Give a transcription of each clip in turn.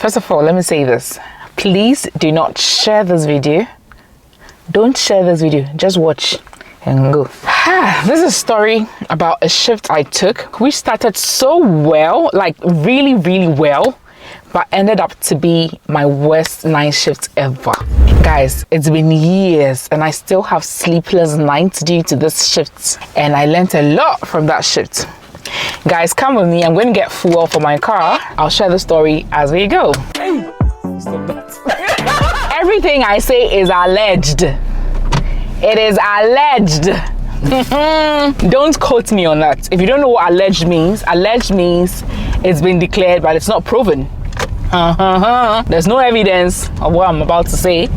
First of all, let me say this. Please do not share this video. Don't share this video. Just watch and go. This is a story about a shift I took. We started so well, like really, really well, but ended up to be my worst night shift ever. Guys, it's been years and I still have sleepless nights due to this shift, and I learned a lot from that shift. Guys, come with me. I'm going to get fuel for my car. I'll share the story as we go. Everything I say is alleged. It is alleged. Don't quote me on that. If you don't know what alleged means it's been declared, but it's not proven. There's no evidence of what I'm about to say.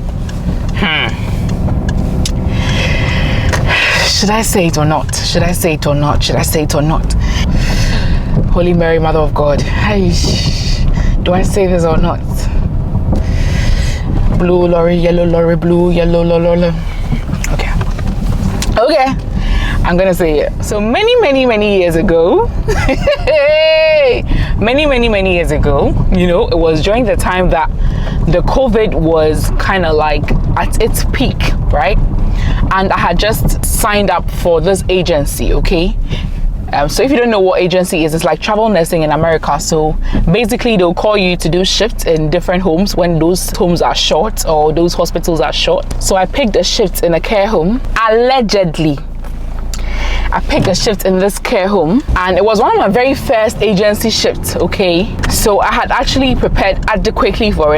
Should I say it or not? Should I say it or not? Should I say it or not? Holy Mary, Mother of God. Do I say this or not? Blue lorry, yellow lorry, blue, yellow lorry. Okay, I'm gonna say it. So many years ago, many years ago, you know, it was during the time that the COVID was kind of like at its peak, right? And I had just signed up for this agency, okay? So if you don't know what agency is, it's like travel nursing in America. So basically they'll call you to do shifts in different homes when those homes are short or those hospitals are short. So I picked a shift in a care home. Allegedly, I picked a shift in this care home, and it was one of my very first agency shifts, okay? So I had actually prepared adequately for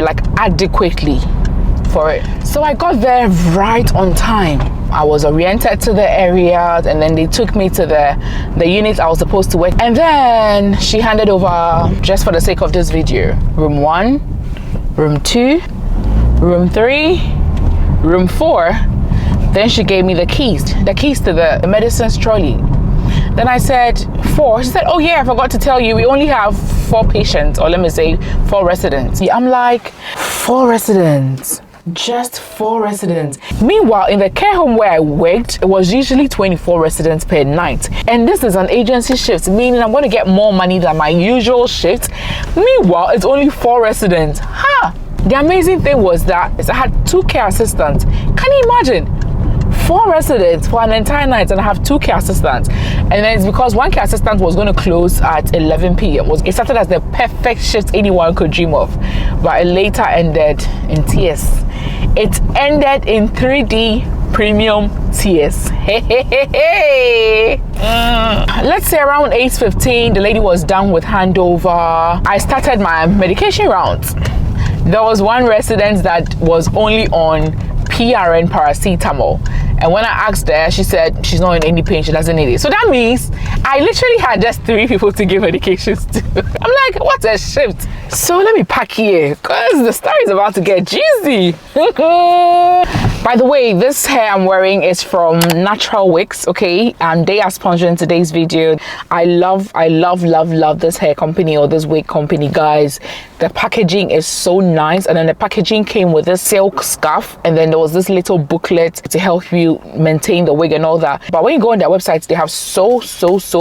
it, So I got there right on time. I was oriented to the area, and then they took me to the unit I was supposed to work. And then she handed over, just for the sake of this video, room 1, room 2, room 3, room 4. Then she gave me the keys to the medicines trolley. Then I said 4. She said, oh yeah, I forgot to tell you, we only have 4 patients, or let me say 4 residents. I'm like, 4 residents? Just 4 residents. Meanwhile, in the care home where I worked, it was usually 24 residents per night. And this is an agency shift, meaning I'm going to get more money than my usual shift. Meanwhile, it's only 4 residents. The amazing thing was that I had 2 care assistants. Can you imagine? 4 residents for an entire night, and I have 2 care assistants. And then it's because one care assistant was going to close at 11 p.m. It started as the perfect shift anyone could dream of, but it later ended in tears. It ended in 3D premium tears. Let's say around 8:15, the lady was done with handover. I started my medication rounds. There was one resident that was only on PRN paracetamol, and when I asked her, she said she's not in any pain, she doesn't need it. So that means I literally had just 3 people to give medications to. I'm like, what a shift. So let me pack here, because the story is about to get juicy. By the way, this hair I'm wearing is from NaturalGirl Wigs, okay? And they are sponsoring today's video. I love this hair company, or this wig company, guys. The packaging is so nice, and then the packaging came with this silk scarf, and then there was this little booklet to help you maintain the wig and all that. But when you go on their website, they have so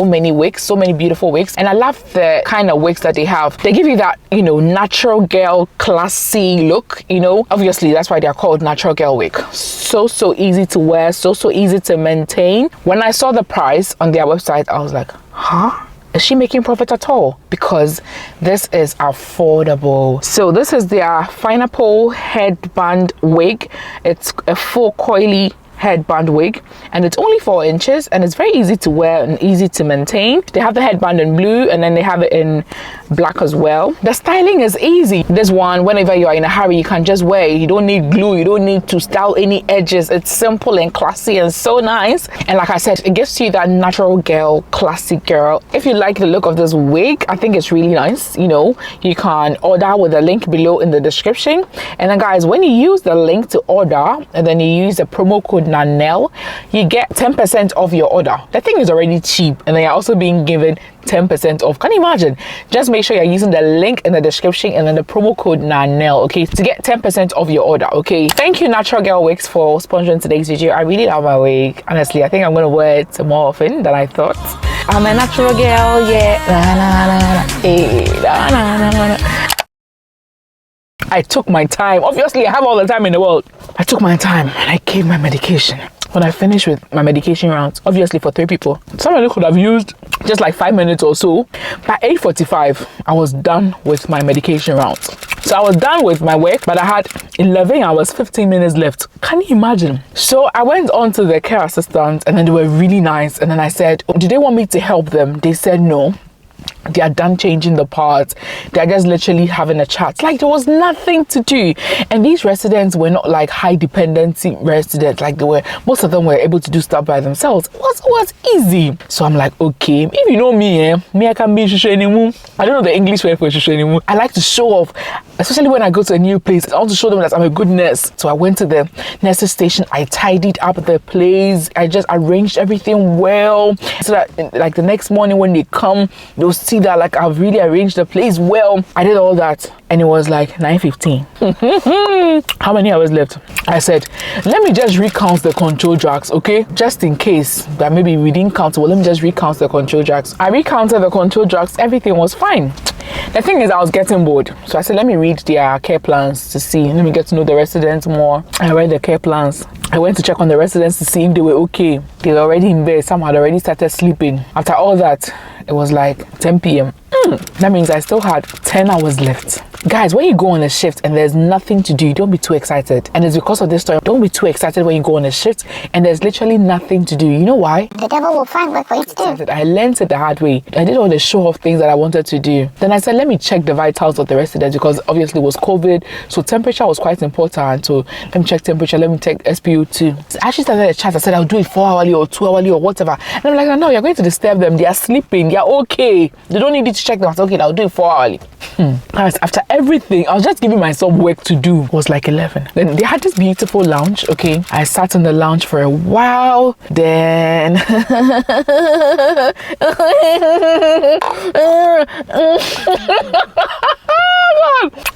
many wigs, so many beautiful wigs, and I love the kind of wigs that they have. They give you that, you know, natural girl classy look, you know. Obviously that's why they're called natural girl wig. So easy to wear, so easy to maintain. When I saw the price on their website, I was like, is she making profit at all? Because this is affordable. So this is their FINEAPPLE headband wig. It's a full coily headband wig, and it's only 4 inches, and it's very easy to wear and easy to maintain. They have the headband in blue, and then they have it in black as well. The styling is easy. This one, whenever you are in a hurry, you can just wear it. You don't need glue, you don't need to style any edges. It's simple and classy and so nice. And like I said, it gives you that natural girl, classic girl. If you like the look of this wig, I think it's really nice. You know, you can order with the link below in the description. And then guys, when you use the link to order, and then you use the promo code NANEL, you get 10% off your order. The thing is already cheap, and then you're also being given 10% off. Can you imagine? Just make sure you're using the link in the description and then the promo code NANEL, okay, to get 10% off your order, okay? Thank you, NaturalGirl Wigs, for sponsoring today's video. I really love my wig. Honestly, I think I'm gonna wear it more often than I thought. I'm a natural girl, yeah. Na, na, na, na. Hey, na, na, na, na. I took my time. Obviously, I have all the time in the world. I took my time and I gave my medication. When I finished with my medication rounds, obviously for 3 people, somebody could have used just like 5 minutes or so. By 8:45, I was done with my medication rounds. So I was done with my work, but I had 11 hours, 15 minutes left. Can you imagine? So I went on to the care assistant and then they were really nice. And then I said, oh, did they want me to help them? They said no. They are done changing the parts. They're just literally having a chat. Like there was nothing to do. And these residents were not like high dependency residents. Like most of them were able to do stuff by themselves. It was easy. So I'm like, okay, if you know me, I can be shushenemu. I don't know the English word for shushenemu. I like to show off, especially when I go to a new place. I want to show them that I'm a good nurse. So I went to the nurse's station. I tidied up the place. I just arranged everything well. So that like the next morning when they come, they'll see that like I've really arranged the place well. I did all that and it was like 9:15. How many hours left? I said, let me just recount the control drugs, okay? Just in case that maybe we didn't count well, let me just recount the control drugs. I recounted the control drugs. Everything was fine. The thing is, I was getting bored. So I said, let me read their care plans to see. Let me get to know the residents more. I read the care plans. I went to check on the residents to see if they were okay. They were already in bed. Some had already started sleeping. After all that, it was like 10 p.m. That means I still had 10 hours left. Guys, when you go on a shift and there's nothing to do, don't be too excited. And it's because of this story. Don't be too excited when you go on a shift and there's literally nothing to do. You know why? The devil will find work for you to do. I learned it the hard way. I did all the show-off things that I wanted to do. Then I said, let me check the vitals of the residents because obviously it was COVID. So temperature was quite important. So let me check temperature. Let me check SpO2. So I actually started a chat. I said, I'll do it 4 hourly or 2 hourly or whatever. And I'm like, no, you're going to disturb them. They are sleeping. They are okay. They don't need you to check them. I said, okay, I'll do it 4 hourly. Guys, after everything, I was just giving myself work to do. It was like 11. Then they had this beautiful lounge. Okay, I sat on the lounge for a while. Then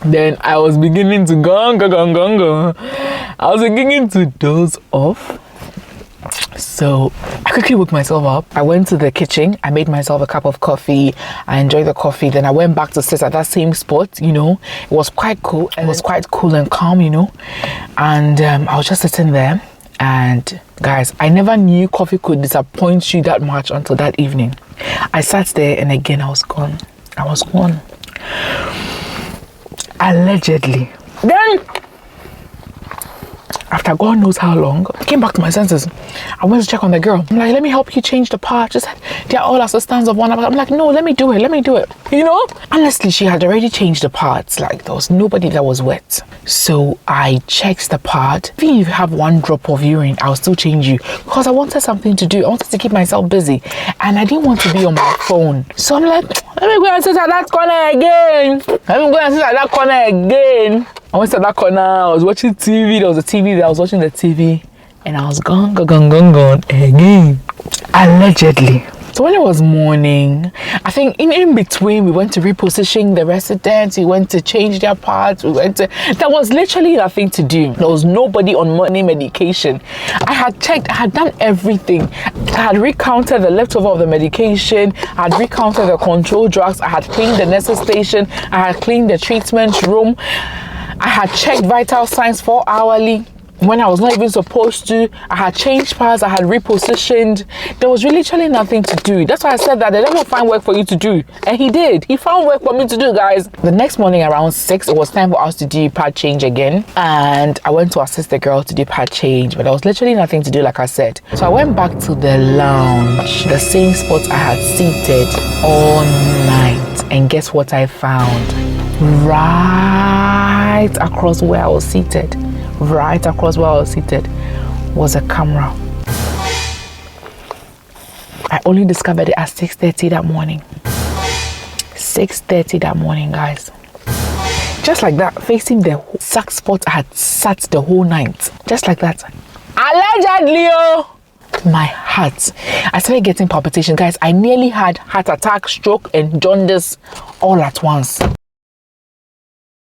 then I was beginning to go. I was beginning to doze off. So I quickly woke myself up. I went to the kitchen. I made myself a cup of coffee. I enjoyed the coffee. Then I went back to sit at that same spot, you know. It was quite cool. It was quite cool and calm, you know. And I was just sitting there. And guys, I never knew coffee could disappoint you that much until that evening. I sat there and again I was gone. I was gone. Allegedly. Then after God knows how long, I came back to my senses. I went to check on the girl. I'm like, let me help you change the part. She said, they're all assistants of one. I'm like, no, let me do it. You know? Honestly, she had already changed the parts. Like, there was nobody that was wet. So I checked the part. Even if you have 1 drop of urine, I'll still change you. Because I wanted something to do. I wanted to keep myself busy. And I didn't want to be on my phone. So I'm like, let me go and sit at that corner again. I went to that corner, I was watching TV, there was a TV there, I was watching the TV, and I was gone again. Allegedly. So when it was morning, I think in between, we went to reposition the residents, we went to change their parts, there was literally nothing to do. There was nobody on morning medication. I had checked, I had done everything. I had recounted the leftover of the medication, I had recounted the control drugs, I had cleaned the nurse's station, I had cleaned the treatment room. I had checked vital signs 4 hourly when I was not even supposed to. I had changed parts, I had repositioned. There was literally nothing to do. That's why I said that the devil will find work for you to do. And he did. He found work for me to do, guys. The next morning around 6, it was time for us to do pad change again. And I went to assist the girl to do pad change. But there was literally nothing to do, like I said. So I went back to the lounge, the same spot I had seated all night. And guess what I found? Right across where I was seated was a camera. I only discovered it at 6:30 that morning. 6:30 that morning, guys. Just like that, facing the sack spot I had sat the whole night. Just like that. Allegedly, my heart. I started getting palpitations, guys. I nearly had heart attack, stroke, and jaundice all at once.